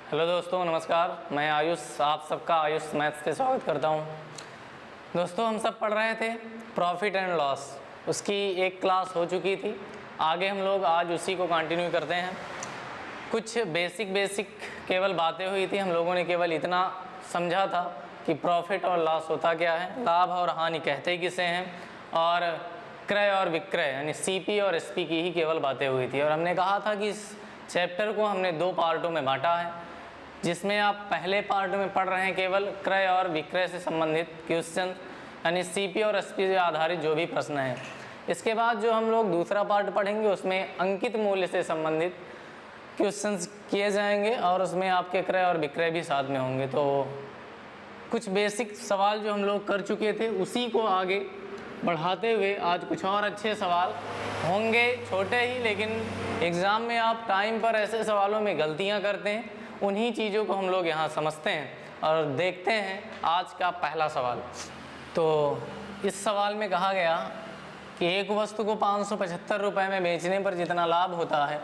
Hello दोस्तों, नमस्कार। मैं आयुष, आप सबका आयुष मैथ्स पे स्वागत करता हूं। दोस्तों, हम सब पढ़ रहे थे प्रॉफिट एंड लॉस। उसकी एक क्लास हो चुकी थी। आगे हम लोग आज उसी को कंटिन्यू करते हैं। कुछ बेसिक केवल बातें हुई थी। हम लोगों ने केवल इतना समझा था कि प्रॉफिट और लॉस होता क्या है, लाभ और हानि कहते किसे हैं, और क्रय और विक्रय यानी सीपी और एसपी की ही केवल बातें हुई थी। और हमने कहा था कि इस चैप्टर को हमने 2 पार्टों में बांटा है, जिसमें आप पहले पार्ट में पढ़ रहे हैं केवल क्रय और विक्रय से संबंधित क्वेश्चन यानी सीपी और एसपी से आधारित जो भी प्रश्न हैं। इसके बाद जो हम लोग दूसरा पार्ट पढ़ेंगे उसमें अंकित मूल्य से संबंधित क्वेश्चंस किए जाएंगे और उसमें आपके क्रय और विक्रय भी साथ में होंगे। तो कुछ बेसिक सवाल जो हम लोग कर चुके थे उसी को आगे बढ़ाते हुए आज कुछ और अच्छे सवाल होंगे, छोटे ही, लेकिन एग्ज़ाम में आप टाइम पर ऐसे सवालों में गलतियां करते हैं। उन्हीं चीज़ों को हम लोग यहाँ समझते हैं और देखते हैं आज का पहला सवाल। तो इस सवाल में कहा गया कि एक वस्तु को 575 रुपये में बेचने पर जितना लाभ होता है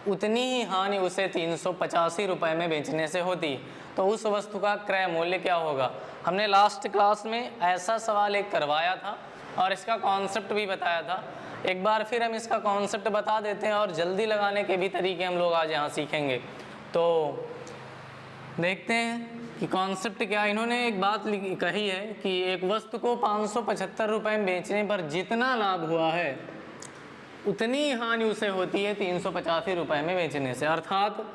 उतनी ही हानि उसे 385 रुपये में बेचने से होती, तो उस वस्तु का क्रय मूल्य क्या होगा। हमने लास्ट क्लास में ऐसा सवाल एक करवाया था और इसका कॉन्सेप्ट भी बताया था। एक बार फिर हम इसका कॉन्सेप्ट बता देते हैं और जल्दी लगाने के भी तरीके हम लोग आज यहाँ सीखेंगे। तो देखते हैं कि कॉन्सेप्ट क्या। इन्होंने एक बात कही है कि एक वस्तु को 575 रुपये में बेचने पर जितना लाभ हुआ है उतनी हानि उसे होती है 385 रुपये में बेचने से, अर्थात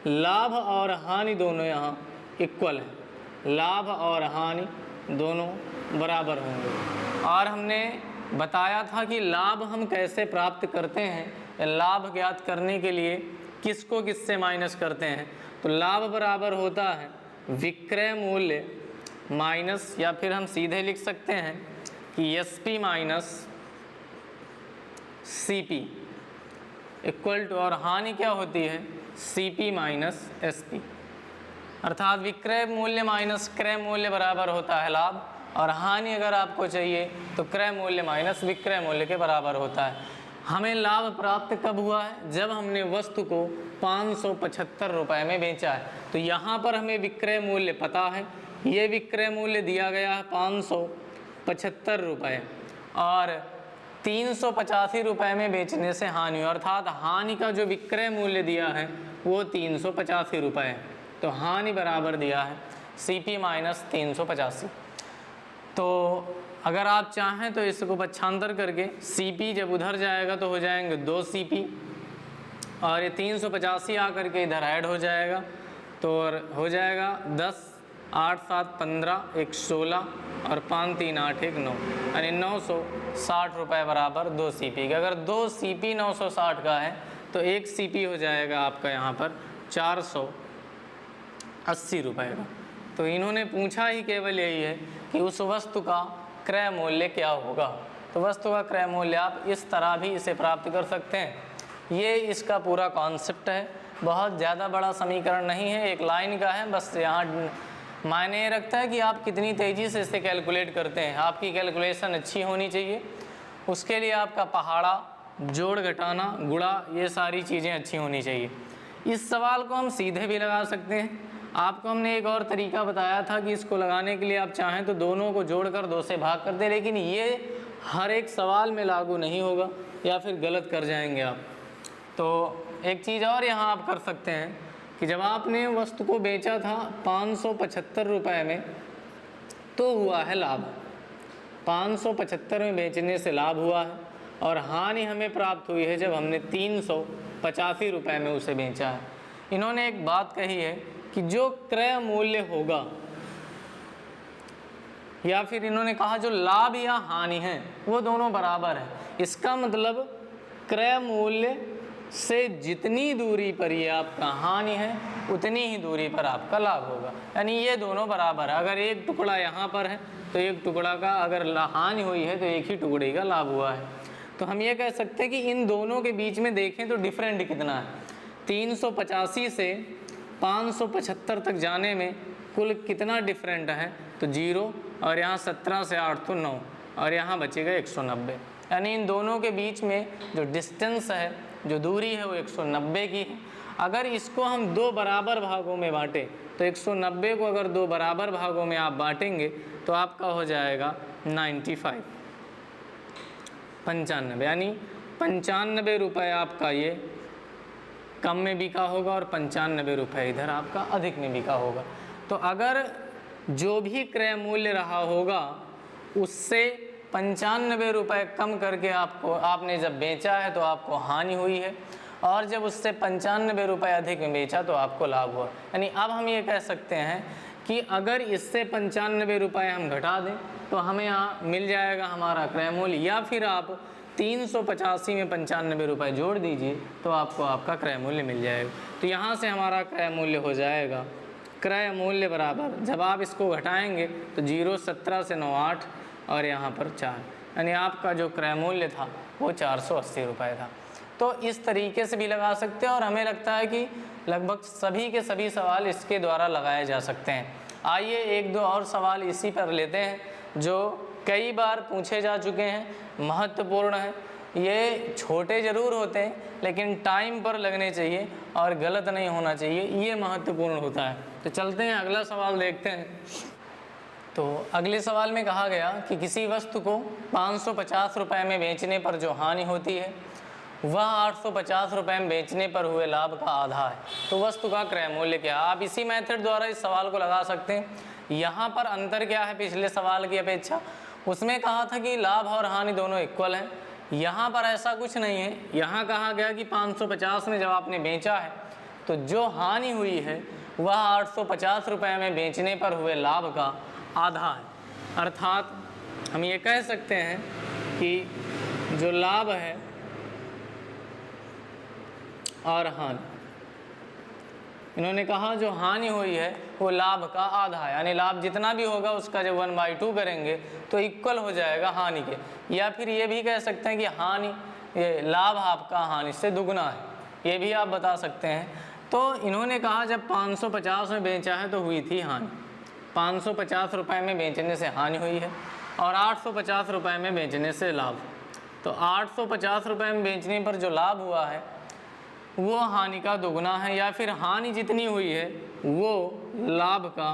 लाभ और हानि दोनों यहाँ इक्वल है, लाभ और हानि दोनों बराबर होंगे। और हमने बताया था कि लाभ हम कैसे प्राप्त करते हैं, लाभ ज्ञात करने के लिए किसको किससे माइनस करते हैं। तो लाभ बराबर होता है विक्रय मूल्य माइनस, या फिर हम सीधे लिख सकते हैं कि SP minus CP equal to, और हानि क्या होती है सीपी माइनस एसपी, अर्थात विक्रय मूल्य माइनस क्रय मूल्य बराबर होता है लाभ, और हानि अगर आपको चाहिए तो क्रय मूल्य माइनस विक्रय मूल्य के बराबर होता है। हमें लाभ प्राप्त कब हुआ है, जब हमने वस्तु को 575 रुपये में बेचा है। तो यहाँ पर हमें विक्रय मूल्य पता है, ये विक्रय मूल्य दिया गया है 575 रुपये, और 385 रुपये में बेचने से हानि, अर्थात हानि का जो विक्रय मूल्य दिया है वो 385 रुपये है। तो हानि बराबर दिया है सीपी माइनस 385। तो अगर आप चाहें तो इसको पक्षांतर करके सीपी जब उधर जाएगा तो हो जाएंगे 2 सीपी, और ये 385 आकर के इधर ऐड हो जाएगा, तो हो जाएगा 10, 8, 7, 15, 1, 16 और 5, 3, 8, 1, 9, यानी 960 रुपये बराबर 2 सीपी का। अगर 2 सीपी 960 का है तो 1 सीपी हो जाएगा आपका यहाँ पर 480 रुपये का। तो इन्होंने पूछा ही केवल यही है कि उस वस्तु का क्रय मूल्य क्या होगा। तो वस्तु का क्रय मूल्य आप इस तरह भी इसे प्राप्त कर सकते हैं। ये इसका पूरा कॉन्सेप्ट है। बहुत ज़्यादा बड़ा समीकरण नहीं है, एक लाइन का है, बस यहाँ मायने ये रखता है कि आप कितनी तेज़ी से इसे कैलकुलेट करते हैं। आपकी कैलकुलेशन अच्छी होनी चाहिए, उसके लिए आपका पहाड़ा, जोड़ घटाना, गुणा, ये सारी चीज़ें अच्छी होनी चाहिए। इस सवाल को हम सीधे भी लगा सकते हैं। आपको हमने एक और तरीका बताया था कि इसको लगाने के लिए आप चाहें तो दोनों को जोड़कर 2 से भाग कर दें, लेकिन ये हर एक सवाल में लागू नहीं होगा या फिर गलत कर जाएंगे आप। तो एक चीज़ और यहाँ आप कर सकते हैं कि जब आपने वस्तु को बेचा था 575 रुपये में तो हुआ है लाभ, 575 में बेचने से लाभ हुआ है, और हानि हमें प्राप्त हुई है जब हमने 385 रुपये में उसे बेचा है। इन्होंने एक बात कही है कि जो क्रय मूल्य होगा, या फिर इन्होंने कहा जो लाभ या हानि है वो दोनों बराबर है। इसका मतलब क्रय मूल्य से जितनी दूरी पर ये आपका हानि है उतनी ही दूरी पर आपका लाभ होगा, यानी ये दोनों बराबर है। अगर एक टुकड़ा यहाँ पर है तो एक टुकड़ा का अगर हानि हुई है तो एक ही टुकड़े का लाभ हुआ है। तो हम ये कह सकते हैं कि इन दोनों के बीच में देखें तो डिफरेंट कितना है। 385 से 575 तक जाने में कुल कितना डिफरेंट है, तो 0, और यहाँ 17 से 8 तो 9, और यहाँ बचेगा 190, यानी इन दोनों के बीच में जो डिस्टेंस है, जो दूरी है वो 190 की है। अगर इसको हम दो बराबर भागों में बांटें तो 190 को अगर दो बराबर भागों में आप बांटेंगे तो आपका हो जाएगा 95, 95, यानी 95 रुपये आपका ये कम में बिका होगा और 95 रुपये इधर आपका अधिक में बिका होगा। तो अगर जो भी क्रय मूल्य रहा होगा उससे 95 रुपये कम करके आपने जब बेचा है तो आपको हानि हुई है, और जब उससे 95 रुपये अधिक में बेचा तो आपको लाभ हुआ। यानी अब हम ये कह सकते हैं कि अगर इससे 95 रुपये हम घटा दें तो हमें यहाँ मिल जाएगा हमारा क्रय मूल्य, या फिर आप 385 में 95 रुपये जोड़ दीजिए तो आपको आपका क्रय मूल्य मिल जाएगा। तो यहाँ से हमारा क्रय मूल्य हो जाएगा, क्रय मूल्य बराबर, जब आप इसको घटाएंगे तो 0, 17 से 9, 8 और यहाँ पर 4, यानी आपका जो क्रय मूल्य था वो 480 रुपये था। तो इस तरीके से भी लगा सकते हैं, और हमें लगता है कि लगभग सभी के सभी सवाल इसके द्वारा लगाए जा सकते हैं। आइए एक दो और सवाल इसी पर लेते हैं जो कई बार पूछे जा चुके हैं, महत्वपूर्ण है। ये छोटे ज़रूर होते हैं लेकिन टाइम पर लगने चाहिए और गलत नहीं होना चाहिए, ये महत्वपूर्ण होता है। तो चलते हैं अगला सवाल देखते हैं। तो अगले सवाल में कहा गया कि किसी वस्तु को 550 रुपये में बेचने पर जो हानि होती है वह 850 रुपये में बेचने पर हुए लाभ का आधा है, तो वस्तु का क्रय मूल्य क्या है। आप इसी मेथड द्वारा इस सवाल को लगा सकते हैं। यहाँ पर अंतर क्या है पिछले सवाल की अपेक्षा, उसमें कहा था कि लाभ और हानि दोनों इक्वल हैं, यहाँ पर ऐसा कुछ नहीं है। यहाँ कहा गया कि 550 में जब आपने बेचा है तो जो हानि हुई है वह 850 रुपये में बेचने पर हुए लाभ का आधा है। अर्थात हम ये कह सकते हैं कि जो लाभ है और हानि, इन्होंने कहा जो हानि हुई है वो लाभ का आधा है, यानी लाभ जितना भी होगा उसका जब 1/2 करेंगे तो इक्वल हो जाएगा हानि के। या फिर ये भी कह सकते हैं कि हानि ये लाभ आपका हानि से दुगना है, ये भी आप बता सकते हैं। तो इन्होंने कहा जब 550 में बेचा है तो हुई थी हानि, 550 रुपये में बेचने से हानि हुई है और 850 रुपये में बेचने से लाभ। तो 850 रुपये में बेचने पर जो लाभ हुआ है वो हानि का दोगुना है, या फिर हानि जितनी हुई है वो लाभ का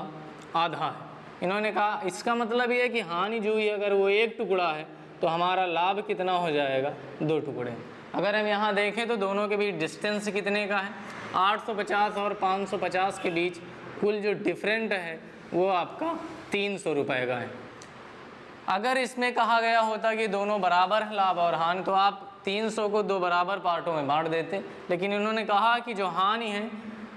आधा है। इन्होंने कहा इसका मतलब ये है कि हानि जो हुई है अगर वो 1 टुकड़ा है तो हमारा लाभ कितना हो जाएगा, 2 टुकड़े। अगर हम यहाँ देखें तो दोनों के बीच डिस्टेंस कितने का है, 850 और 550 के बीच कुल जो डिफरेंट है वो आपका 300 रुपये का है। अगर इसमें कहा गया होता कि दोनों बराबर है लाभ और हानि तो आप 300 को 2 बराबर पार्टों में बांट देते, लेकिन इन्होंने कहा कि जो हानि है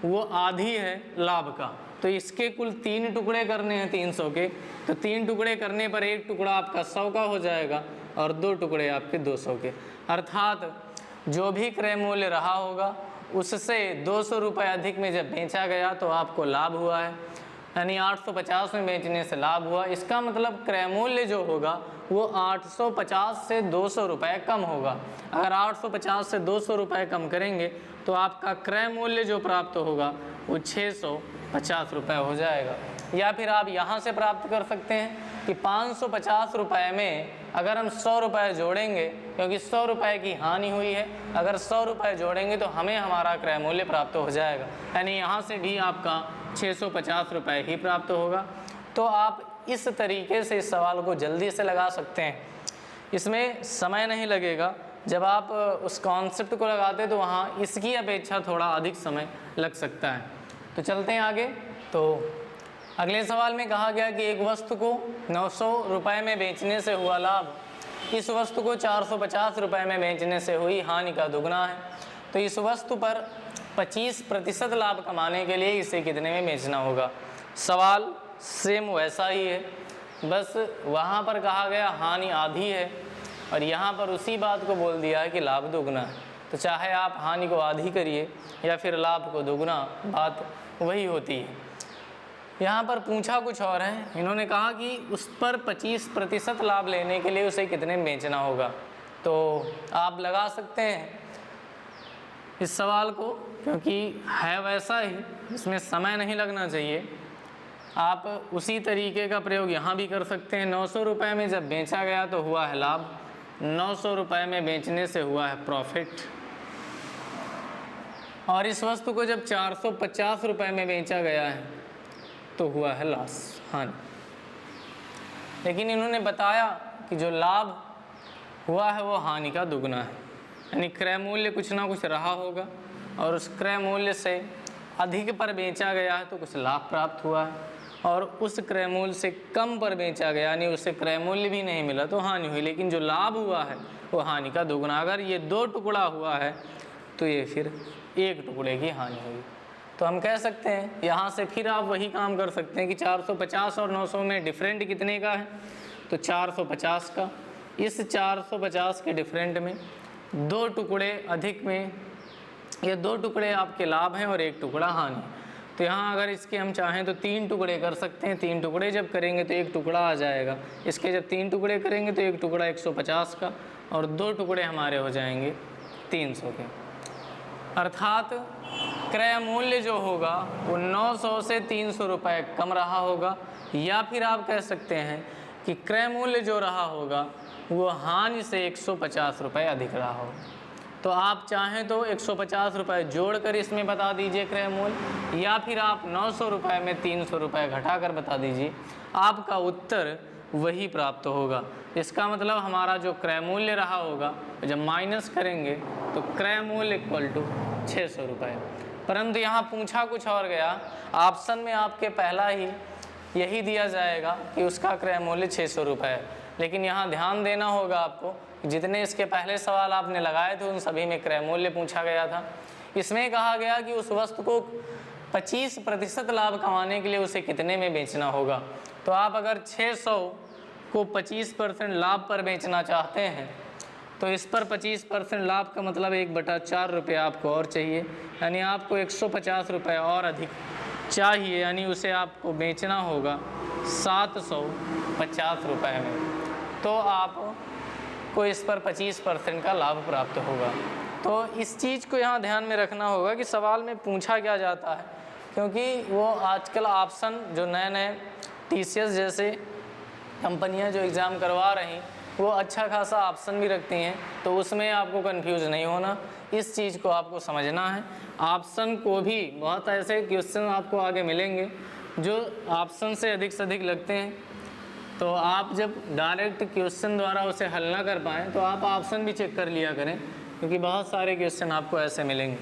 वो आधी है लाभ का, तो इसके कुल 3 टुकड़े करने हैं 300 के, तो 3 टुकड़े करने पर 1 टुकड़ा आपका 100 का हो जाएगा और 2 टुकड़े आपके 200 के। अर्थात जो भी क्रय मूल्य रहा होगा उससे 200 रुपये अधिक में जब बेचा गया तो आपको लाभ हुआ है, यानी 850 में बेचने से लाभ हुआ। इसका मतलब क्रय मूल्य जो होगा वो 850 से 200 रुपये कम होगा। अगर 850 से 200 रुपये कम करेंगे तो आपका क्रय मूल्य जो प्राप्त होगा वो 650 रुपये हो जाएगा। या फिर आप यहाँ से प्राप्त कर सकते हैं कि 550 रुपये में अगर हम 100 रुपये जोड़ेंगे, क्योंकि 100 रुपये की हानि हुई है, अगर 100 रुपये जोड़ेंगे तो हमें हमारा क्रय मूल्य प्राप्त हो जाएगा, यानी यहाँ से भी आपका 650 रुपये ही प्राप्त होगा। तो आप इस तरीके से इस सवाल को जल्दी से लगा सकते हैं, इसमें समय नहीं लगेगा। जब आप उस कॉन्सेप्ट को लगाते तो वहाँ इसकी अपेक्षा थोड़ा अधिक समय लग सकता है। तो चलते हैं आगे। तो अगले सवाल में कहा गया कि एक वस्तु को 900 रुपये में बेचने से हुआ लाभ इस वस्तु को 450 रुपये में बेचने से हुई हानि का दुगना है, तो इस वस्तु पर 25% लाभ कमाने के लिए इसे कितने में बेचना होगा। सवाल सेम वैसा ही है, बस वहाँ पर कहा गया हानि आधी है और यहाँ पर उसी बात को बोल दिया है कि लाभ दुगना है। तो चाहे आप हानि को आधी करिए या फिर लाभ को दुगना, बात वही होती है। यहाँ पर पूछा कुछ और है, इन्होंने कहा कि उस पर 25% लाभ लेने के लिए उसे कितने में बेचना होगा। तो आप लगा सकते हैं इस सवाल को, क्योंकि है वैसा ही, इसमें समय नहीं लगना चाहिए। आप उसी तरीके का प्रयोग यहाँ भी कर सकते हैं। 900 रुपये में जब बेचा गया तो हुआ है लाभ, 900 रुपये में बेचने से हुआ है प्रॉफिट। और इस वस्तु को जब 450 रुपये में बेचा गया है तो हुआ है लॉस, हानि। लेकिन इन्होंने बताया कि जो लाभ हुआ है वो हानि का दुगना है, यानी क्रय मूल्य कुछ ना कुछ रहा होगा और उस क्रय मूल्य से अधिक पर बेचा गया है तो कुछ लाभ प्राप्त हुआ है, और उस क्रय मूल्य से कम पर बेचा गया यानी उसे क्रय मूल्य भी नहीं मिला तो हानि हुई। लेकिन जो लाभ हुआ है वो हानि का दुगना। अगर ये 2 टुकड़ा हुआ है तो ये फिर 1 टुकड़े की हानि हुई। तो हम कह सकते हैं यहाँ से फिर आप वही काम कर सकते हैं कि 450 और 900 में डिफरेंट कितने का है, तो 450 का। इस 450 के डिफरेंट में 2 टुकड़े अधिक में, ये 2 टुकड़े आपके लाभ हैं और 1 टुकड़ा हानि। तो यहाँ अगर इसके हम चाहें तो 3 टुकड़े कर सकते हैं। 3 टुकड़े जब करेंगे तो 1 टुकड़ा आ जाएगा। इसके जब 3 टुकड़े करेंगे तो 1 टुकड़ा 150 का और 2 टुकड़े हमारे हो जाएंगे 300 के। अर्थात क्रय मूल्य जो होगा वो 900 से 300 रुपये कम रहा होगा, या फिर आप कह सकते हैं कि क्रय मूल्य जो रहा होगा वो हानि से 150 रुपये अधिक रहा होगा। तो आप चाहें तो 150 रुपये जोड़कर इसमें बता दीजिए क्रय मूल्य, या फिर आप 900 रुपये में 300 रुपये घटाकर बता दीजिए, आपका उत्तर वही प्राप्त होगा। इसका मतलब हमारा जो क्रय मूल्य रहा होगा जब माइनस करेंगे तो क्रय मूल्य इक्वल टू 600 रुपये। परंतु यहाँ पूछा कुछ और गया, ऑप्शन में आपके पहला ही यही दिया जाएगा कि उसका क्रय मूल्य 600 रुपये है। लेकिन यहाँ ध्यान देना होगा आपको, जितने इसके पहले सवाल आपने लगाए थे उन सभी में क्रय मूल्य पूछा गया था। इसमें कहा गया कि उस वस्तु को 25% लाभ कमाने के लिए उसे कितने में बेचना होगा। तो आप अगर 600 को 25% लाभ पर बेचना चाहते हैं तो इस पर 25% लाभ का मतलब 1/4 रुपये आपको और चाहिए, यानी आपको 150 रुपये और अधिक चाहिए, यानी उसे आपको बेचना होगा 750 रुपये में। तो आपको इस पर 25% का लाभ प्राप्त होगा। तो इस चीज़ को यहाँ ध्यान में रखना होगा कि सवाल में पूछा क्या जाता है, क्योंकि वो आजकल ऑप्शन जो नए TCS जैसे कंपनियां जो एग्ज़ाम करवा रही वो अच्छा खासा ऑप्शन भी रखती हैं, तो उसमें आपको कंफ्यूज नहीं होना, इस चीज़ को आपको समझना है। ऑप्शन को भी बहुत ऐसे क्वेश्चन आपको आगे मिलेंगे जो ऑप्शन से अधिक लगते हैं, तो आप जब डायरेक्ट क्वेश्चन द्वारा उसे हल ना कर पाएँ तो आप ऑप्शन भी चेक कर लिया करें, क्योंकि बहुत सारे क्वेश्चन आपको ऐसे मिलेंगे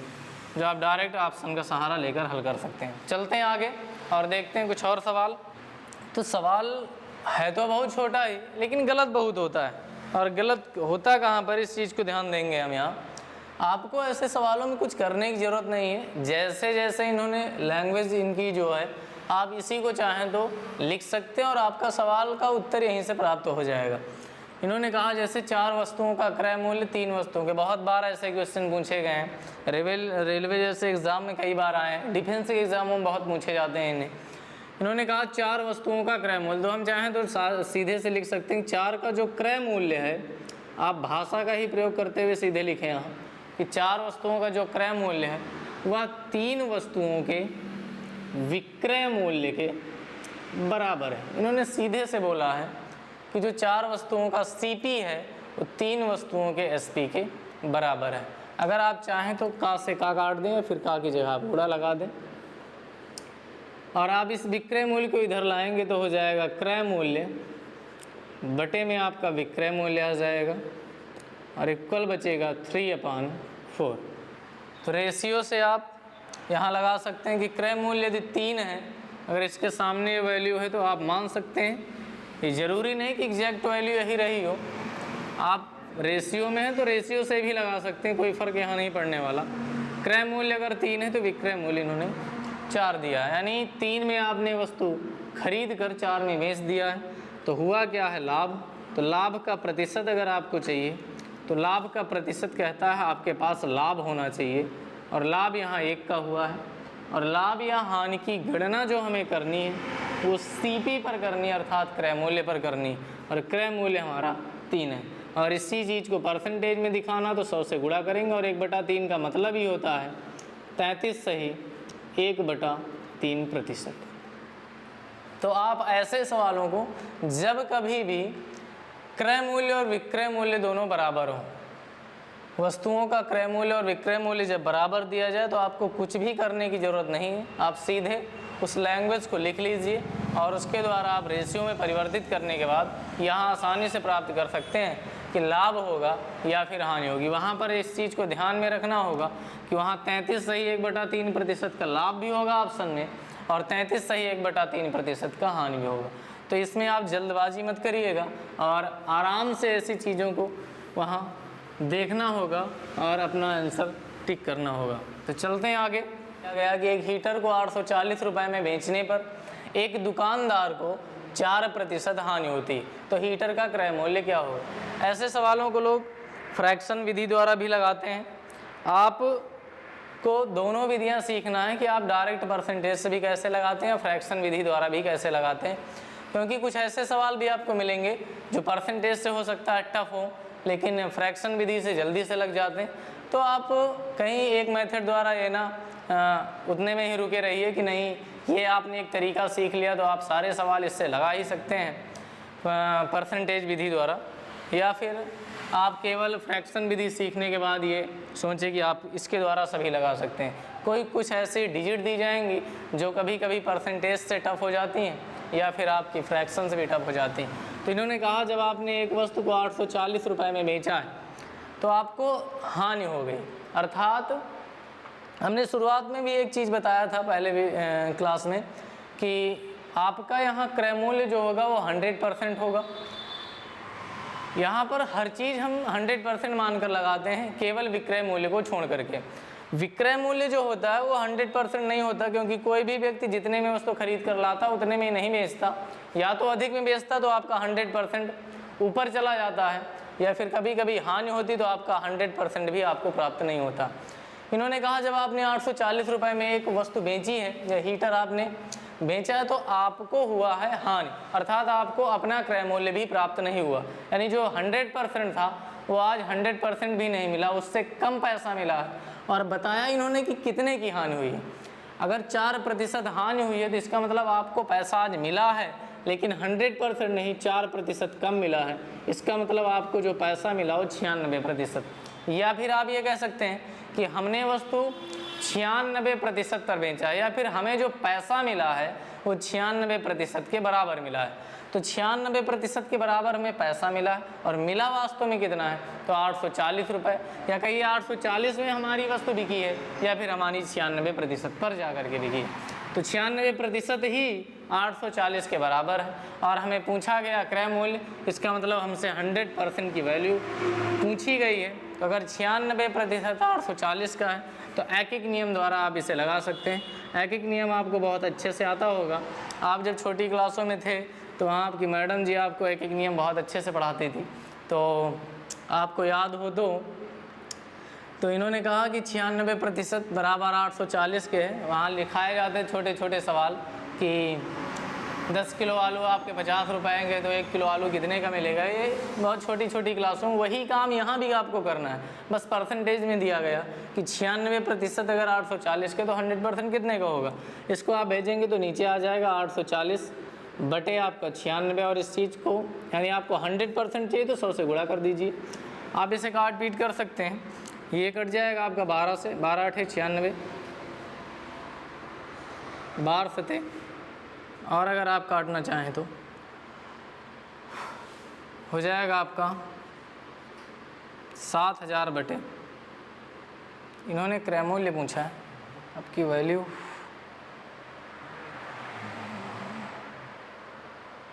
जो आप डायरेक्ट ऑप्शन का सहारा लेकर हल कर सकते हैं। चलते हैं आगे और देखते हैं कुछ और सवाल। तो सवाल है तो बहुत छोटा ही, लेकिन गलत बहुत होता है, और गलत होता कहाँ पर इस चीज़ को ध्यान देंगे हम यहाँ। आपको ऐसे सवालों में कुछ करने की ज़रूरत नहीं है, जैसे जैसे इन्होंने लैंग्वेज इनकी जो है आप इसी को चाहें तो लिख सकते हैं और आपका सवाल का उत्तर यहीं से प्राप्त हो जाएगा। इन्होंने कहा जैसे 4 वस्तुओं का क्रय मूल्य 3 वस्तुओं के, बहुत बार ऐसे क्वेश्चन पूछे गए हैं, रेलवे जैसे एग्ज़ाम में कई बार आए हैं, डिफेंस के एग्ज़ामों में बहुत पूछे जाते हैं इन्हें। इन्होंने कहा 4 वस्तुओं का क्रय मूल्य, तो हम चाहें तो सीधे से लिख सकते हैं 4 का जो क्रय मूल्य है, आप भाषा का ही प्रयोग करते हुए सीधे लिखें यहाँ कि 4 वस्तुओं का जो क्रय मूल्य है वह 3 वस्तुओं के विक्रय मूल्य के बराबर है। इन्होंने सीधे से बोला है कि जो 4 वस्तुओं का CP है वो 3 वस्तुओं के SP के बराबर है। अगर आप चाहें तो का से का काट दें या फिर का की जगह आप उड़ा लगा दें, और आप इस विक्रय मूल्य को इधर लाएंगे तो हो जाएगा क्रय मूल्य बटे में आपका विक्रय मूल्य आ जाएगा, और इक्वल बचेगा 3/4। तो रेशियो से आप यहाँ लगा सकते हैं कि क्रय मूल्य यदि 3 है, अगर इसके सामने वैल्यू है तो आप मान सकते हैं, ये ज़रूरी नहीं कि एग्जैक्ट वैल्यू यही रही हो, आप रेशियो में है तो रेशियो से भी लगा सकते हैं, कोई फ़र्क यहाँ नहीं पड़ने वाला। क्रय मूल्य अगर 3 है तो विक्रय मूल्य इन्होंने 4 दिया है, यानी 3 में आपने वस्तु खरीद कर 4 में बेच दिया है, तो हुआ क्या है लाभ। तो लाभ का प्रतिशत अगर आपको चाहिए तो लाभ का प्रतिशत कहता है आपके पास लाभ होना चाहिए, और लाभ यहाँ 1 का हुआ है, और लाभ या हानि की गणना जो हमें करनी है वो CP पर करनी है, अर्थात क्रय मूल्य पर करनी, और क्रय मूल्य हमारा 3 है। और इसी चीज़ को परसेंटेज में दिखाना तो 100 से गुणा करेंगे, और 1/3 का मतलब ही होता है 33 सही 1/3%। तो आप ऐसे सवालों को जब कभी भी क्रय मूल्य और विक्रय मूल्य दोनों बराबर हों वस्तुओं का क्रय मूल्य और विक्रय मूल्य जब बराबर दिया जाए तो आपको कुछ भी करने की ज़रूरत नहीं है, आप सीधे उस लैंग्वेज को लिख लीजिए और उसके द्वारा आप रेशियो में परिवर्तित करने के बाद यहाँ आसानी से प्राप्त कर सकते हैं कि लाभ होगा या फिर हानि होगी। वहाँ पर इस चीज़ को ध्यान में रखना होगा कि वहाँ 33 सही 1/3% का लाभ भी होगा ऑप्शन में और 33 सही 1/3% का हानि भी होगा। तो इसमें आप जल्दबाजी मत करिएगा और आराम से ऐसी चीज़ों को वहाँ देखना होगा और अपना आंसर टिक करना होगा। तो चलते हैं आगे। कहा गया कि एक हीटर को 840 रुपये में बेचने पर एक दुकानदार को 4% हानि होती, तो हीटर का क्रय मूल्य क्या होगा। ऐसे सवालों को लोग फ्रैक्शन विधि द्वारा भी लगाते हैं। आपको दोनों विधियां सीखना है कि आप डायरेक्ट परसेंटेज से भी कैसे लगाते हैं और फ्रैक्शन विधि द्वारा भी कैसे लगाते हैं, क्योंकि कुछ ऐसे सवाल भी आपको मिलेंगे जो परसेंटेज से हो सकता है टफ हो लेकिन फ्रैक्शन विधि से जल्दी से लग जाते हैं। तो आप कहीं एक मेथड द्वारा ये ना उतने में ही रुके रहिए कि नहीं ये आपने एक तरीका सीख लिया तो आप सारे सवाल इससे लगा ही सकते हैं परसेंटेज विधि द्वारा, या फिर आप केवल फ्रैक्शन विधि सीखने के बाद ये सोचें कि आप इसके द्वारा सभी लगा सकते हैं। कोई कुछ ऐसी डिजिट दी जाएंगी जो कभी कभी परसेंटेज से टफ हो जाती हैं या फिर आपकी फ्रैक्शन से भी टफ हो जाती हैं। तो इन्होंने कहा जब आपने एक वस्तु को 840 रुपये में बेचा है तो आपको हानि हो गई, अर्थात हमने शुरुआत में भी एक चीज़ बताया था पहले भी क्लास में कि आपका यहाँ क्रय मूल्य जो होगा वो 100% होगा। यहाँ पर हर चीज़ हम 100% मानकर लगाते हैं, केवल विक्रय मूल्य को छोड़ करके। विक्रय मूल्य जो होता है वो 100% नहीं होता, क्योंकि कोई भी व्यक्ति जितने में उसको खरीद कर लाता उतने में नहीं बेचता, या तो अधिक में बेचता तो आपका 100% ऊपर चला जाता है, या फिर कभी कभी हानि होती तो आपका 100% भी आपको प्राप्त नहीं होता। इन्होंने कहा जब आपने 840 रुपये में एक वस्तु बेची है या हीटर आपने बेचा है तो आपको हुआ है हानि, अर्थात आपको अपना क्रय मूल्य भी प्राप्त नहीं हुआ, यानी जो 100% था वो आज 100% भी नहीं मिला, उससे कम पैसा मिला है। और बताया इन्होंने कि कितने की हानि हुई है। अगर 4% हानि हुई है तो इसका मतलब आपको पैसा आज मिला है लेकिन 100% नहीं, 4% कम मिला है। इसका मतलब आपको जो पैसा मिला वो 96%। या फिर आप ये कह सकते हैं कि हमने वस्तु 96% पर बेचा है, या फिर हमें जो पैसा मिला है वो 96% के बराबर मिला है। तो 96% के बराबर हमें पैसा मिला है और मिला वास्तव में कितना है तो 840 रुपये, या कहिए 840 में हमारी वस्तु बिकी है या फिर हमारी 96% पर जा कर के बिकी है। तो 96% ही 840 के बराबर है और हमें पूछा गया क्रय मूल्य, इसका मतलब हमसे 100% की वैल्यू पूछी गई है। तो अगर 96% 840 का है तो एक एक नियम द्वारा आप इसे लगा सकते हैं। एक एक नियम आपको बहुत अच्छे से आता होगा। आप जब छोटी क्लासों में थे तो वहाँ आपकी मैडम जी आपको एक एक नियम बहुत अच्छे से पढ़ाती थी, तो आपको याद हो तो इन्होंने कहा कि 96% बराबर 840 के है। वहाँ लिखाए जाते हैं छोटे छोटे सवाल कि 10 किलो आलू आपके 50 रुपए के, तो 1 किलो आलू कितने का मिलेगा। ये बहुत छोटी छोटी क्लासों, वही काम यहाँ भी आपको करना है, बस परसेंटेज में दिया गया कि 96% अगर 840 के तो 100% कितने का होगा। इसको आप भेजेंगे तो नीचे आ जाएगा 840 बटे आपका 96, और इस चीज़ को यानी आपको 100% चाहिए तो 100 से गुणा कर दीजिए। आप इसे काट पीट कर सकते हैं, ये कट जाएगा आपका 12 से, 12 8 96, 12 सते, और अगर आप काटना चाहें तो हो जाएगा आपका 7000 बटे, इन्होंने क्रय मूल्य पूछा है, आपकी वैल्यू,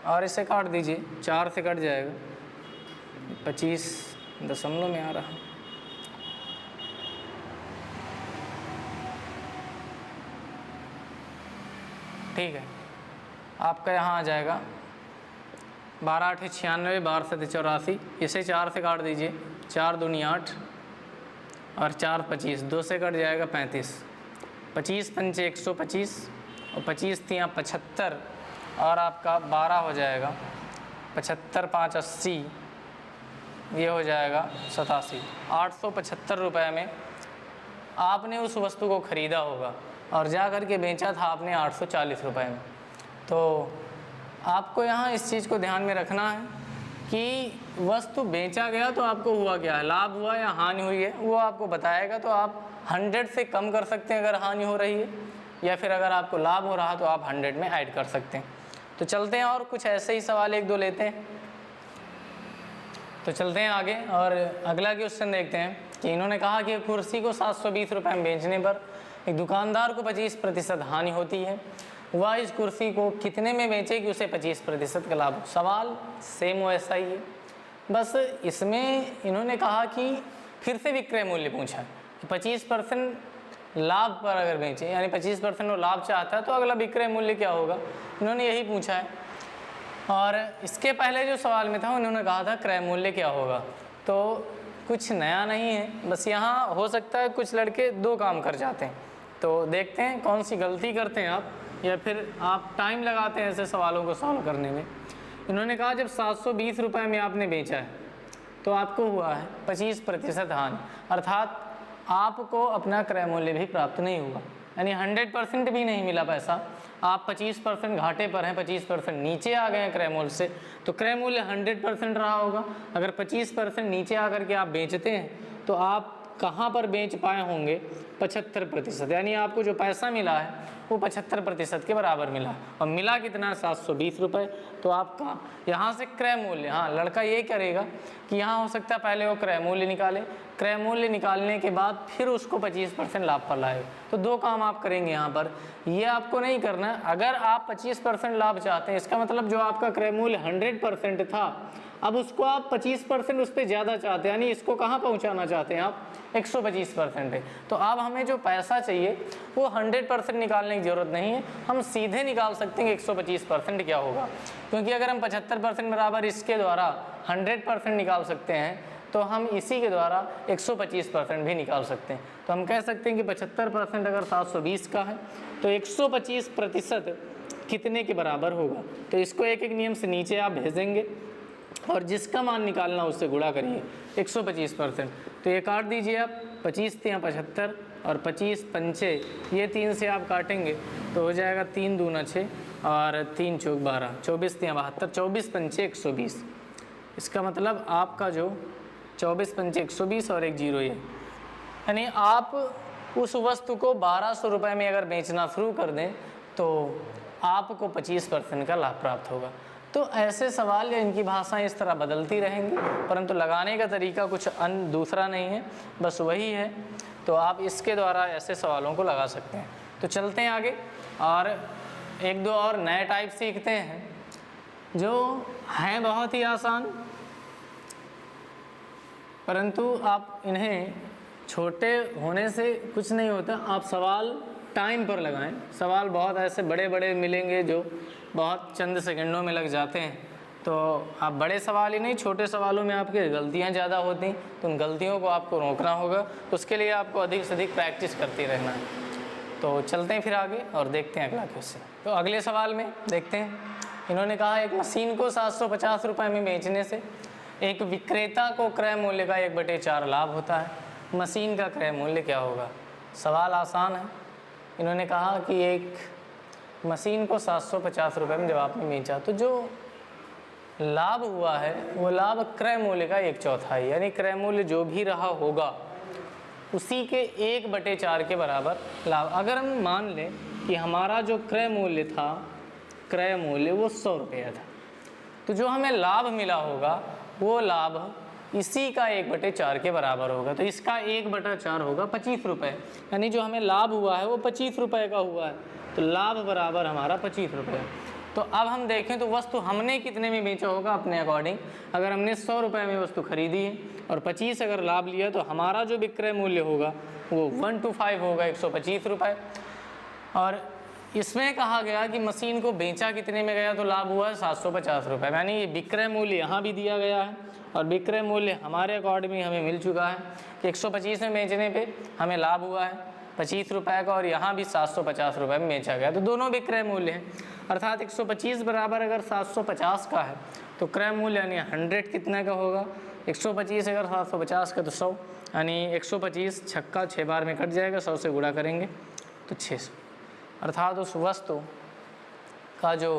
और इसे काट दीजिए, 4 से कट जाएगा, 25 दशमलव में आ रहा। ठीक है, आपका यहाँ आ जाएगा 12 8 96, 12 7 84, इसे 4 से काट दीजिए, 4 दूनी 8 और 4 25, 2 से कट जाएगा 35, 25 पंचे 125 और 25 तियाँ 75, और आपका 12 हो जाएगा, 75 5 80, ये हो जाएगा 87। 875 रुपये में आपने उस वस्तु को ख़रीदा होगा और जा कर के बेचा था आपने 840 रुपये में। तो आपको यहाँ इस चीज़ को ध्यान में रखना है कि वस्तु बेचा गया तो आपको हुआ क्या है, लाभ हुआ या हानि हुई है, वो आपको बताएगा। तो आप 100 से कम कर सकते हैं अगर हानि हो रही है, या फिर अगर आपको लाभ हो रहा तो आप 100 में ऐड कर सकते हैं। तो चलते हैं और कुछ ऐसे ही सवाल एक दो लेते हैं। तो चलते हैं आगे और अगला क्वेश्चन देखते हैं कि इन्होंने कहा कि कुर्सी को 720 रुपये में बेचने पर एक दुकानदार को 25% हानि होती है, वह इस कुर्सी को कितने में बेचे कि उसे 25% का लाभ हो। सवाल सेम वैसा ही है, बस इसमें इन्होंने कहा कि फिर से विक्रय मूल्य पूछा कि 25% लाभ पर अगर बेचे, यानी 25% वो लाभ चाहता है तो अगला विक्रय मूल्य क्या होगा, इन्होंने यही पूछा है। और इसके पहले जो सवाल में था उन्होंने कहा था क्रय मूल्य क्या होगा। तो कुछ नया नहीं है, बस यहाँ हो सकता है कुछ लड़के दो काम कर जाते हैं। तो देखते हैं कौन सी गलती करते हैं आप, या फिर आप टाइम लगाते हैं ऐसे सवालों को सॉल्व करने में। इन्होंने कहा जब 720 रुपये में आपने बेचा है तो आपको हुआ है 25% हानि, अर्थात आपको अपना क्रय मूल्य भी प्राप्त नहीं हुआ, यानी 100% भी नहीं मिला पैसा। आप 25% घाटे पर हैं, 25% नीचे आ गए हैं क्रय मूल्य से, तो क्रय मूल्य 100% रहा होगा। अगर 25% नीचे आकर के आप बेचते हैं तो आप कहाँ पर बेच पाए होंगे, 75%, यानी आपको जो पैसा मिला है वो 75% के बराबर मिला। और मिला कितना, 720 रुपये। तो आपका यहाँ से क्रय मूल्य, हाँ लड़का ये करेगा कि यहाँ हो सकता है पहले वो क्रय मूल्य निकाले, क्रय मूल्य निकालने के बाद फिर उसको 25% लाभ पर लाए। तो दो काम आप करेंगे यहाँ पर, ये आपको नहीं करना है। अगर आप 25% लाभ चाहते हैं, इसका मतलब जो आपका क्रय मूल्य 100% था, अब उसको आप 25% उस पर ज़्यादा चाहते हैं, यानी इसको कहाँ पहुँचाना चाहते हैं आप, 125% है। तो अब हमें जो पैसा चाहिए वो 100% निकालने की ज़रूरत नहीं है, हम सीधे निकाल सकते हैं 125% क्या होगा। क्योंकि अगर हम 75% बराबर इसके द्वारा 100% निकाल सकते हैं तो हम इसी के द्वारा 125% भी निकाल सकते हैं। तो हम कह सकते हैं कि 75% अगर 720 का है तो 125% कितने के बराबर होगा। तो इसको एक एक नियम से नीचे आप भेजेंगे और जिसका मान निकालना उससे गुणा करिए 125%। तो ये काट दीजिए आप, 25 तियाँ 75 और 25 पंचे, ये 3 से आप काटेंगे तो हो जाएगा 3 दूना 6 और 3 चौक 12, 24 तियाँ 72, 24 पंचे 120। इसका मतलब आपका जो 24 पंचे 120 और एक जीरो ये, यानी आप उस वस्तु को 1200 रुपये में अगर बेचना शुरू कर दें तो आपको 25% का लाभ प्राप्त होगा। तो ऐसे सवाल या इनकी भाषाएं इस तरह बदलती रहेंगी, परंतु लगाने का तरीका कुछ दूसरा नहीं है, बस वही है। तो आप इसके द्वारा ऐसे सवालों को लगा सकते हैं। तो चलते हैं आगे और एक दो और नए टाइप सीखते हैं जो हैं बहुत ही आसान, परंतु आप इन्हें छोटे होने से कुछ नहीं होता, आप सवाल टाइम पर लगाएं। सवाल बहुत ऐसे बड़े बड़े मिलेंगे जो बहुत चंद सेकंडों में लग जाते हैं, तो आप बड़े सवाल ही नहीं, छोटे सवालों में आपकी गलतियां ज़्यादा होती, तो उन गलतियों को आपको रोकना होगा। उसके लिए आपको अधिक से अधिक प्रैक्टिस करती रहना है। तो चलते हैं फिर आगे और देखते हैं अगला क्वेश्चन। तो अगले सवाल में देखते हैं, इन्होंने कहा एक मशीन को 750 रुपये में बेचने से एक विक्रेता को क्रय मूल्य का 1/4 लाभ होता है, मशीन का क्रय मूल्य क्या होगा। सवाल आसान है। इन्होंने कहा कि एक मशीन को 750 रुपये में जब आपने बेचा तो जो लाभ हुआ है वो लाभ क्रय मूल्य का 1/4, यानी क्रय मूल्य जो भी रहा होगा उसी के 1/4 के बराबर लाभ। अगर हम मान लें कि हमारा जो क्रय मूल्य था, क्रय मूल्य वो 100 रुपया था, तो जो हमें लाभ मिला होगा वो लाभ इसी का 1/4 के बराबर होगा। तो इसका 1/4 होगा 25 रुपये, यानी जो हमें लाभ हुआ है वो 25 रुपये का हुआ है, तो लाभ बराबर हमारा 25 रुपये। तो अब हम देखें तो वस्तु हमने कितने में बेचा होगा अपने अकॉर्डिंग। अगर हमने 100 रुपये में वस्तु खरीदी है और 25 अगर लाभ लिया तो हमारा जो विक्रय मूल्य होगा वो 125 होगा, 125 रुपये। और इसमें कहा गया कि मशीन को बेचा कितने में गया तो लाभ हुआ है 750 रुपये, यानी ये विक्रय मूल्य यहाँ भी दिया गया है और विक्रय मूल्य हमारे अकॉर्डिंग में हमें मिल चुका है कि 125 में बेचने पे हमें लाभ हुआ है 25 रुपये का और यहाँ भी 750 रुपये में बेचा गया, तो दोनों विक्रय मूल्य हैं। अर्थात 125 बराबर अगर 750 का है तो क्रय मूल्य यानी 100 कितने का होगा, 125 अगर 750 का तो 100, यानी 125 छक्का 6 बार में कट जाएगा, 100 से गुणा करेंगे तो 600, अर्थात उस वस्तु का जो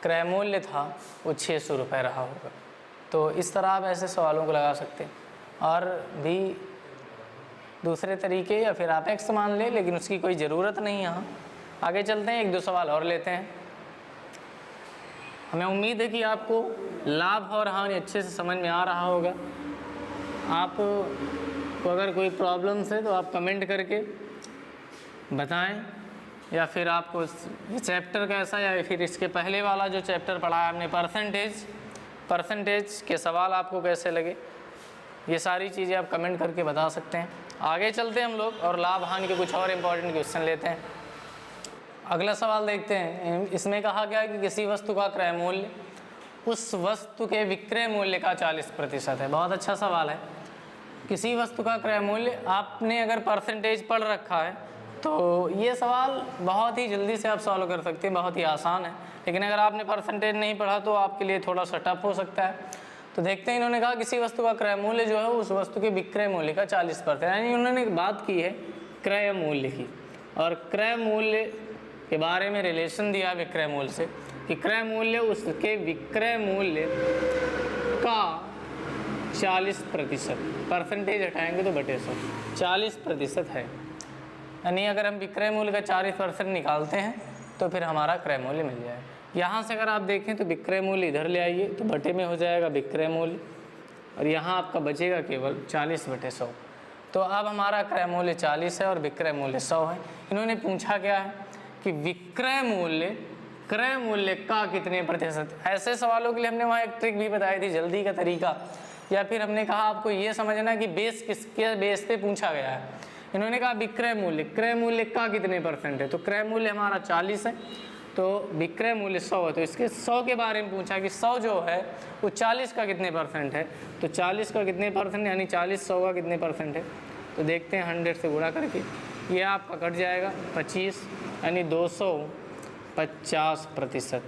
क्रय मूल्य था वो 600 रुपये रहा होगा। तो इस तरह आप ऐसे सवालों को लगा सकते हैं। और भी दूसरे तरीके, या फिर आप x मान लें, लेकिन उसकी कोई ज़रूरत नहीं यहाँ। आगे चलते हैं, एक दो सवाल और लेते हैं। हमें उम्मीद है कि आपको लाभ और हानि अच्छे से समझ में आ रहा होगा। आपको अगर कोई प्रॉब्लम्स है तो आप कमेंट करके बताएं, या फिर आपको ये चैप्टर कैसा, या फिर इसके पहले वाला जो चैप्टर पढ़ा है आपने परसेंटेज के सवाल आपको कैसे लगे, ये सारी चीज़ें आप कमेंट करके बता सकते हैं। आगे चलते हैं हम लोग और लाभ हानि के कुछ और इम्पोर्टेंट क्वेश्चन लेते हैं। अगला सवाल देखते हैं। इसमें कहा गया है कि किसी वस्तु का क्रय मूल्य उस वस्तु के विक्रय मूल्य का 40% है। बहुत अच्छा सवाल है। किसी वस्तु का क्रय मूल्य, आपने अगर परसेंटेज पढ़ रखा है तो ये सवाल बहुत ही जल्दी से आप सॉल्व कर सकते हैं, बहुत ही आसान है। लेकिन अगर आपने परसेंटेज नहीं पढ़ा तो आपके लिए थोड़ा सा टफ हो सकता है। तो देखते हैं, इन्होंने कहा किसी वस्तु का क्रय मूल्य जो है उस वस्तु के विक्रय मूल्य का 40%, यानी उन्होंने बात की है क्रय मूल्य की, और क्रय मूल्य के बारे में रिलेशन दिया विक्रय मूल्य से कि क्रय मूल्य उसके विक्रय मूल्य का 40%, परसेंटेज हटाएंगे तो बटे 100, 40% है। यानी अगर हम विक्रय मूल्य का 40% निकालते हैं तो फिर हमारा क्रय मूल्य मिल जाएगा। यहाँ से अगर आप देखें तो विक्रय मूल्य इधर ले आइए तो बटे में हो जाएगा विक्रय मूल्य, और यहाँ आपका बचेगा केवल 40/100। तो अब हमारा क्रय मूल्य 40 है और विक्रय मूल्य 100 है। इन्होंने पूछा क्या है कि विक्रय मूल्य क्रय मूल्य का कितने प्रतिशत। ऐसे सवालों के लिए हमने वहाँ एक ट्रिक भी बताई थी, जल्दी का तरीका, या फिर हमने कहा आपको ये समझना कि बेस किसके बेस पे पूछा गया है। इन्होंने कहा विक्रय मूल्य, क्रय मूल्य का कितने % है, तो क्रय मूल्य हमारा 40 है तो विक्रय मूल्य 100 है, तो इसके 100 के बारे में पूछा कि 100 जो है वो 40 का कितने % है, तो 40 का कितने %, यानी 40 100 का कितने % है। तो देखते हैं 100 से गुणा करके, ये आपका कट जाएगा 25, यानी 250%।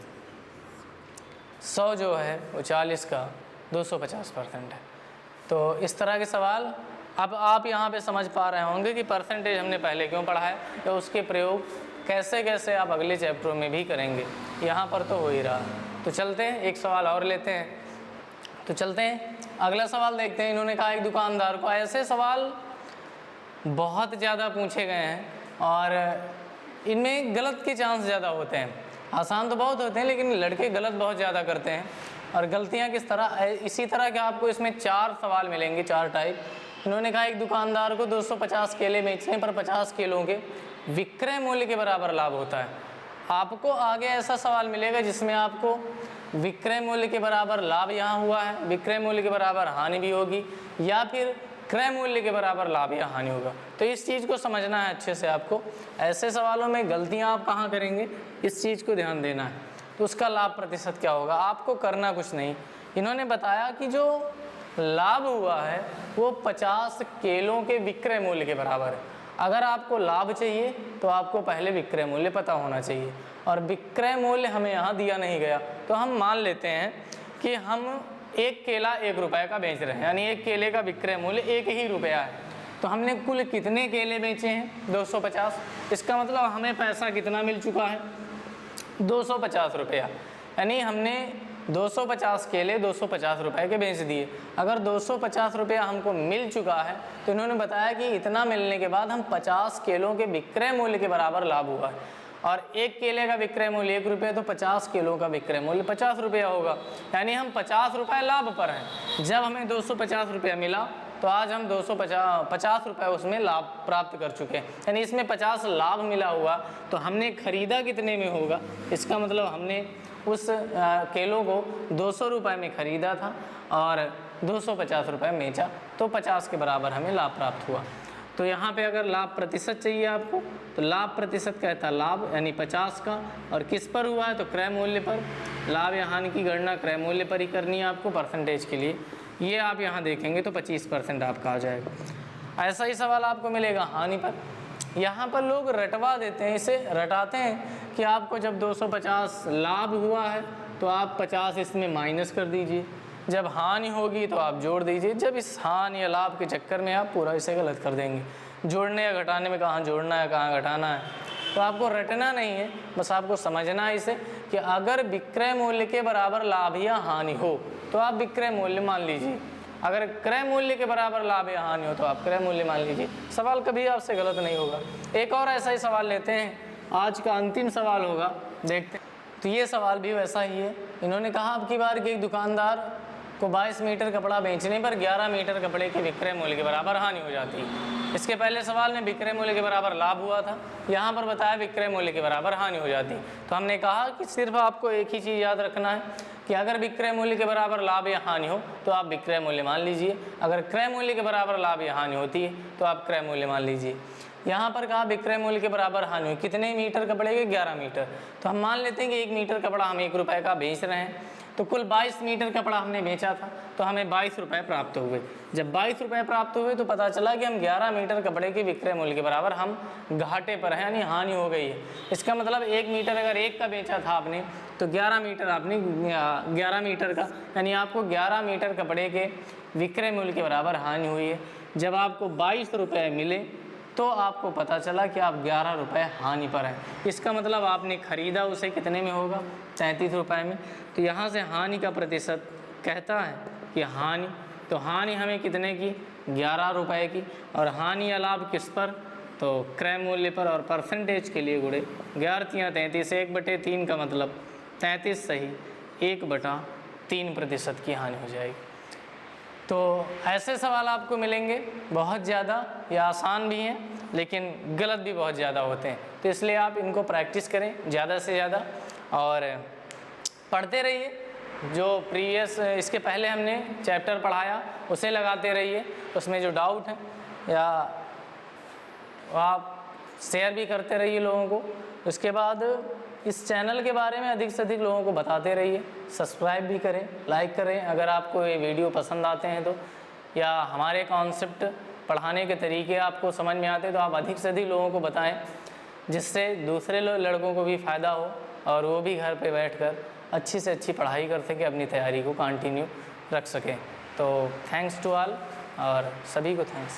100 जो है वो 40 का 250% है। तो इस तरह के सवाल अब आप यहाँ पे समझ पा रहे होंगे कि परसेंटेज हमने पहले क्यों पढ़ा है, या उसके प्रयोग कैसे कैसे आप अगले चैप्टरों में भी करेंगे। यहाँ पर तो हो ही रहा। तो चलते हैं, एक सवाल और लेते हैं। तो चलते हैं, अगला सवाल देखते हैं। इन्होंने कहा एक दुकानदार को, ऐसे सवाल बहुत ज़्यादा पूछे गए हैं और इनमें गलत के चांस ज़्यादा होते हैं। आसान तो बहुत होते हैं लेकिन लड़के गलत बहुत ज़्यादा करते हैं। और गलतियाँ किस तरह, इसी तरह के आपको इसमें 4 सवाल मिलेंगे, 4 टाइप। इन्होंने कहा एक दुकानदार को 250 केले बेचने पर 50 किलों के विक्रय मूल्य के बराबर लाभ होता है। आपको आगे ऐसा सवाल मिलेगा जिसमें आपको विक्रय मूल्य के बराबर लाभ यहाँ हुआ है, विक्रय मूल्य के बराबर हानि भी होगी, या फिर क्रय मूल्य के बराबर लाभ या हानि होगा। तो इस चीज़ को समझना है अच्छे से आपको। ऐसे सवालों में गलतियाँ आप कहाँ करेंगे, इस चीज़ को ध्यान देना है। तो उसका लाभ प्रतिशत क्या होगा, आपको करना कुछ नहीं। इन्होंने बताया कि जो लाभ हुआ है वो 50 केलों के विक्रय मूल्य के बराबर है। अगर आपको लाभ चाहिए तो आपको पहले विक्रय मूल्य पता होना चाहिए, और विक्रय मूल्य हमें यहाँ दिया नहीं गया। तो हम मान लेते हैं कि हम एक केला 1 रुपये का बेच रहे हैं, यानी एक केले का विक्रय मूल्य 1 ही रुपया है। तो हमने कुल कितने केले बेचे हैं, 250। इसका मतलब हमें पैसा कितना मिल चुका है, 250 रुपया। यानी हमने 250 केले 250 रुपये के बेच दिए। अगर 250 रुपया हमको मिल चुका है तो इन्होंने बताया कि इतना मिलने के बाद हम 50 केलों के विक्रय मूल्य के बराबर लाभ हुआ है। और एक केले का विक्रय मूल्य 1 रुपये, तो 50 किलो का विक्रय मूल्य 50 रुपया होगा। यानी हम 50 रुपये लाभ पर हैं। जब हमें 250 रुपया मिला तो आज हम 250 रुपये उसमें लाभ प्राप्त कर चुके हैं। यानी इसमें 50 लाभ मिला हुआ, तो हमने खरीदा कितने में होगा, इसका मतलब हमने उस केलों को 200 रुपये में ख़रीदा था और 250 रुपये में बेचा, तो 50 के बराबर हमें लाभ प्राप्त हुआ। तो यहाँ पे अगर लाभ प्रतिशत चाहिए आपको, तो लाभ प्रतिशत कहता है लाभ, यानी 50 का, और किस पर हुआ है तो क्रय मूल्य पर। लाभ या हानि की गणना क्रय मूल्य पर ही करनी है आपको परसेंटेज के लिए। ये आप यहाँ देखेंगे तो 25% आपका आ जाएगा। ऐसा ही सवाल आपको मिलेगा हानि पर। यहाँ पर लोग रटवा देते हैं, इसे रटाते हैं कि आपको जब 250 लाभ हुआ है तो आप 50 इसमें माइनस कर दीजिए, जब हानि होगी तो आप जोड़ दीजिए। जब इस हानि या लाभ के चक्कर में आप पूरा इसे गलत कर देंगे। जोड़ने या घटाने में कहाँ जोड़ना है कहाँ घटाना है, तो आपको रटना नहीं है, बस आपको समझना है इसे कि अगर विक्रय मूल्य के बराबर लाभ या हानि हो तो आप विक्रय मूल्य मान लीजिए। अगर क्रय मूल्य के बराबर लाभ या हानि हो तो आप क्रय मूल्य मान लीजिए। सवाल कभी आपसे गलत नहीं होगा। एक और ऐसा ही सवाल लेते हैं, आज का अंतिम सवाल होगा, देखते हैं। तो ये सवाल भी वैसा ही है। इन्होंने कहा अब की बार कि एक दुकानदार को 22 मीटर कपड़ा बेचने पर 11 मीटर कपड़े के विक्रय मूल्य के बराबर हानि हो जाती है। इसके पहले सवाल में विक्रय मूल्य के बराबर लाभ हुआ था, यहाँ पर बताया विक्रय मूल्य के बराबर हानि हो जाती। तो हमने कहा कि सिर्फ आपको एक ही चीज़ याद रखना है कि अगर विक्रय मूल्य के बराबर लाभ या हानि हो तो आप विक्रय मूल्य मान लीजिए, अगर क्रय मूल्य के बराबर लाभ या हानि होती है तो आप क्रय मूल्य मान लीजिए। यहाँ पर कहा विक्रय मूल्य के बराबर हानि हो, कितने मीटर कपड़े के? 11 मीटर। तो हम मान लेते हैं कि 1 मीटर कपड़ा हम 1 रुपये का बेच रहे हैं, तो कुल 22 मीटर कपड़ा हमने बेचा था, तो हमें 22 रुपये प्राप्त हुए। जब 22 रुपये प्राप्त हुए तो पता चला कि हम 11 मीटर कपड़े के विक्रय मूल्य के बराबर हम घाटे पर हैं, यानी हानि हो गई है। इसका मतलब 1 मीटर अगर 1 का बेचा था आपने तो 11 मीटर आपने 11 मीटर का, यानी आपको 11 मीटर कपड़े के विक्रय मूल्य के बराबर हानि हुई है। जब आपको 22 रुपये मिले तो आपको पता चला कि आप 11 रुपये हानि पर हैं। इसका मतलब आपने खरीदा उसे कितने में होगा? 37 रुपये में। तो यहाँ से हानि का प्रतिशत कहता है कि हानि, तो हानि हमें कितने की? 11 रुपये की। और हानि या लाभ किस पर? तो क्रय मूल्य पर। और परसेंटेज के लिए गुड़े 11 33, 1/3 का मतलब 33 सही, 1/3% की हानि हो जाएगी। तो ऐसे सवाल आपको मिलेंगे बहुत ज़्यादा, या आसान भी हैं लेकिन गलत भी बहुत ज़्यादा होते हैं। तो इसलिए आप इनको प्रैक्टिस करें ज़्यादा से ज़्यादा और पढ़ते रहिए। जो प्रीवियस इसके पहले हमने चैप्टर पढ़ाया उसे लगाते रहिए, उसमें जो डाउट है या आप शेयर भी करते रहिए लोगों को। उसके बाद इस चैनल के बारे में अधिक से अधिक लोगों को बताते रहिए, सब्सक्राइब भी करें, लाइक करें अगर आपको ये वीडियो पसंद आते हैं तो, या हमारे कॉन्सेप्ट पढ़ाने के तरीके आपको समझ में आते हैं तो आप अधिक से अधिक लोगों को बताएं, जिससे दूसरे लड़कों को भी फ़ायदा हो और वो भी घर पे बैठकर अच्छी से अच्छी पढ़ाई कर सकें, अपनी तैयारी को कंटिन्यू रख सकें। तो थैंक्स टू ऑल और सभी को थैंक्स।